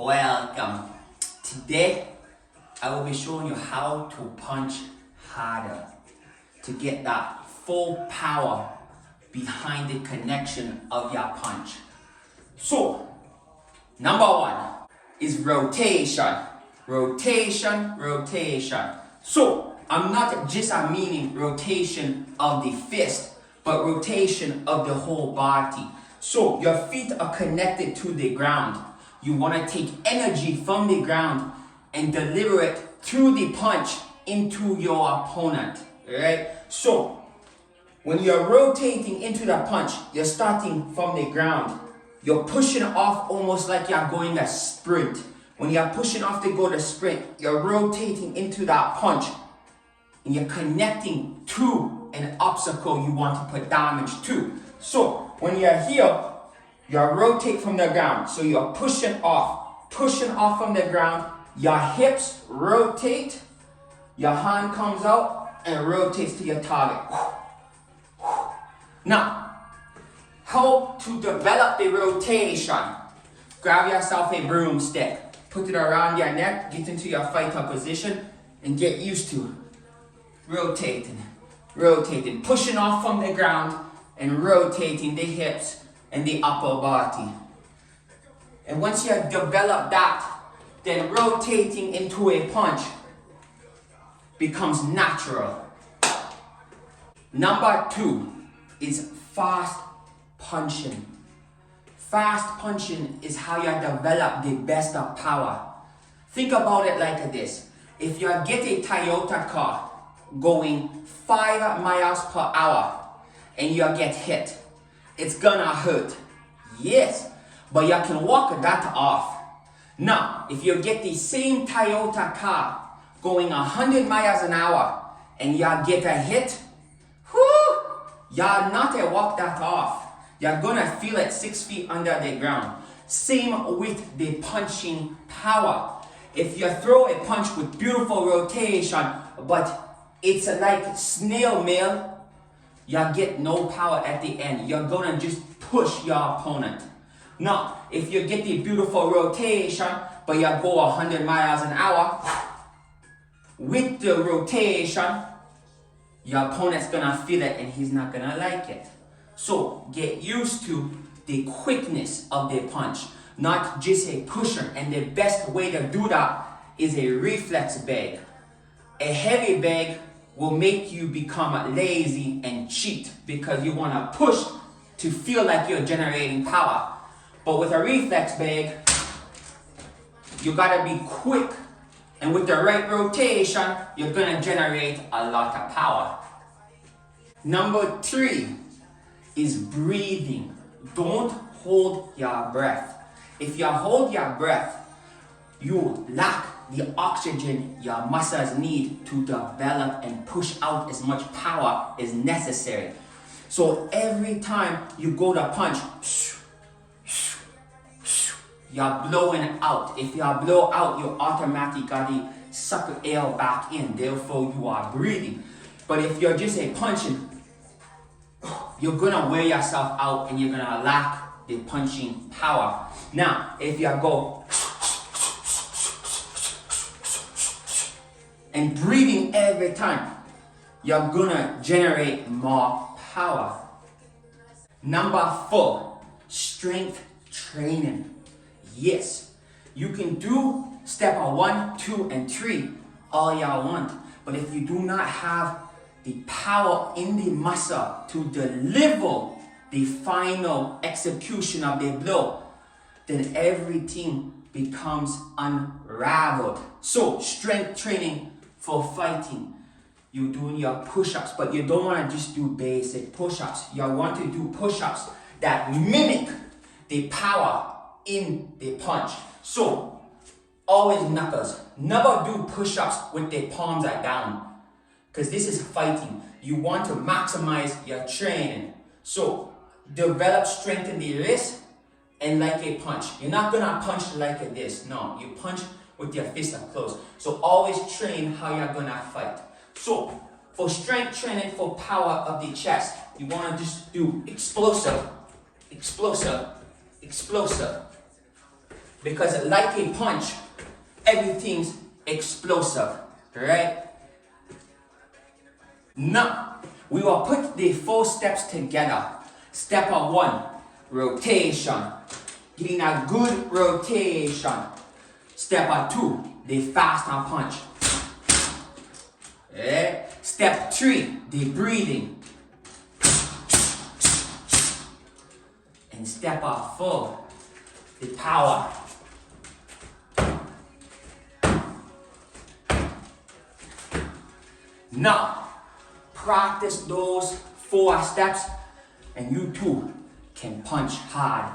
Welcome. Today, I will be showing you how to punch harder to get that full power behind the connection of your punch. So, number one is rotation. Rotation, rotation. So, I'm not just meaning rotation of the fist, but rotation of the whole body. So, your feet are connected to the ground. You want to take energy from the ground and deliver it through the punch into your opponent, right? So, when you're rotating into the punch, you're starting from the ground. You're pushing off almost like you're going a sprint. When you're pushing off to go to sprint, you're rotating into that punch and you're connecting to an obstacle you want to put damage to. So, when you're here, you rotate from the ground. So you're pushing off from the ground. Your hips rotate, your hand comes out and rotates to your target. Now, how to develop the rotation? Grab yourself a broomstick, put it around your neck, get into your fighter position, and get used to rotating, pushing off from the ground and rotating the hips and the upper body. And once you have developed that, then rotating into a punch becomes natural. Number two is fast punching. Fast punching is how you develop the best of power. Think about it like this. If you get a Toyota car going 5 miles per hour and you get hit, it's gonna hurt. Yes, but you can walk that off. Now, if you get the same Toyota car going 100 miles an hour and you get a hit, you're not gonna walk that off. You're gonna feel it 6 feet under the ground. Same with the punching power. If you throw a punch with beautiful rotation, but it's like snail mail, you get no power at the end. You're gonna just push your opponent. Now, if you get the beautiful rotation, but you go 100 miles an hour, with the rotation, your opponent's gonna feel it and he's not gonna like it. So, get used to the quickness of the punch, not just a pusher. And the best way to do that is a reflex bag. A heavy bag will make you become lazy and cheat because you want to push to feel like you're generating power. But with a reflex bag, you gotta be quick, and with the right rotation, you're gonna generate a lot of power. Number three is breathing. Don't hold your breath. If you hold your breath, you lack the oxygen your muscles need to develop and push out as much power as necessary. So every time you go to punch, you're blowing out. If you blow out, you automatically suck air back in. Therefore, you are breathing. But if you're just punching, you're gonna wear yourself out and you're gonna lack the punching power. Now, if you go and breathing every time, you're gonna generate more power. Number four, strength training. Yes, you can do step 1, 2, and 3 all you want, but if you do not have the power in the muscle to deliver the final execution of the blow, then everything becomes unraveled. So, strength training for fighting, you're doing your push-ups, but you don't want to just do basic push-ups. You want to do push-ups that mimic the power in the punch. So, always knuckles. Never do push-ups with the palms are down, because this is fighting. You want to maximize your training. So, develop strength in the wrist and like a punch. You're not gonna punch like this. No, you punch with your fists up close. So always train how you're gonna fight. So for strength training for power of the chest, you wanna just do explosive, explosive, explosive. Because like a punch, everything's explosive, right? Now, we will put the 4 steps together. Step 1, rotation. Getting a good rotation. Step 2, the faster punch. Okay. Step 3, the breathing. And step 4, the power. Now, practice those 4 steps and you too can punch hard.